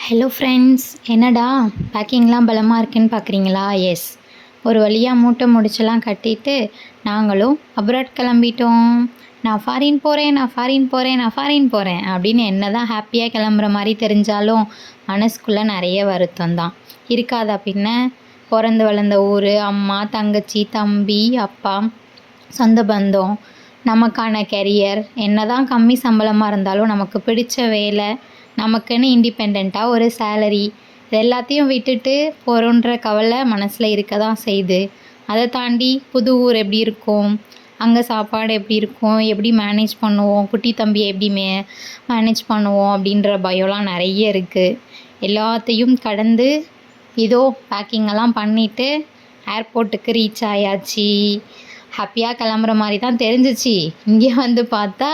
Hello friends, என்னடா பேக்கிங்லாம் பலமாக இருக்குன்னு பார்க்குறீங்களா? எஸ், ஒரு வழியாக மூட்டை முடிச்செல்லாம் கட்டிட்டு நாங்களும் அப்ராட் கிளம்பிட்டோம். நான் ஃபாரின் போகிறேன், நான் ஃபாரின் போகிறேன், நான் ஃபாரின் போகிறேன் அப்படின்னு என்ன தான் ஹாப்பியாக கிளம்புற மாதிரி தெரிஞ்சாலும் மனசுக்குள்ளே நிறைய வருத்தம் தான் இருக்காதா பின்ன? பிறந்து வளர்ந்த ஊர், அம்மா, தங்கச்சி, தம்பி, அப்பா, சொந்த பந்தம், நமக்கான கெரியர், என்ன தான் கம்மி சம்பளமாக இருந்தாலும் நமக்கு பிடிச்ச வேலை, நமக்குன்னு இண்டிபெண்ட்டாக ஒரு சேலரி, இது எல்லாத்தையும் விட்டுட்டு போகிறோன்ற கவலை மனசில் இருக்க தான் செய்யுது. அதை தாண்டி புது ஊர் எப்படி இருக்கும், அங்கே சாப்பாடு எப்படி இருக்கும், எப்படி மேனேஜ் பண்ணுவோம், குட்டி தம்பியை எப்படி மேனேஜ் பண்ணுவோம் அப்படின்ற பயம்லாம் நிறைய இருக்குது. எல்லாத்தையும் கடந்து இதோ பேக்கிங்கெல்லாம் பண்ணிவிட்டு ஏர்போர்ட்டுக்கு ரீச் ஆயாச்சு. ஹாப்பியாக கிளம்புற மாதிரி தான் தெரிஞ்சிச்சு. இங்கே வந்து பார்த்தா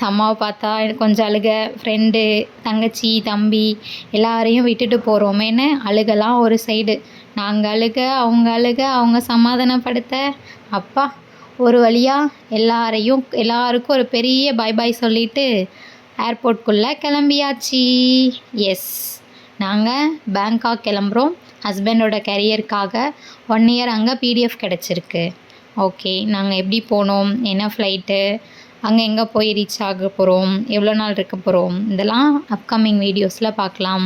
அம்மாவை பார்த்தா எனக்கு கொஞ்சம் அழுகை, ஃப்ரெண்டு, தங்கச்சி, தம்பி எல்லாரையும் விட்டுட்டு போகிறோமேன்னு அழுகலாம் ஒரு சைடு. நாங்கள் அழுக, அவங்க சமாதானப்படுத்த, அப்பா ஒரு வழியாக எல்லாருக்கும் ஒரு பெரிய பாய் பாய் சொல்லிவிட்டு ஏர்போர்ட்குள்ளே கிளம்பியாச்சு. எஸ், நாங்கள் பேங்காக் கிளம்புறோம். ஹஸ்பண்டோட கெரியருக்காக 1 இயர் அங்கே பிடிஎஃப் கிடச்சிருக்கு. ஓகே, நாங்கள் எப்படி போனோம், என்ன ஃப்ளைட்டு, அங்கே எங்கே போய் ரீச் ஆக போகிறோம், எவ்வளோ நாள் இருக்க போகிறோம், இதெல்லாம் அப்கமிங் வீடியோஸில் பார்க்கலாம்.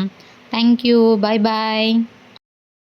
தேங்க்யூ, பாய் பாய்.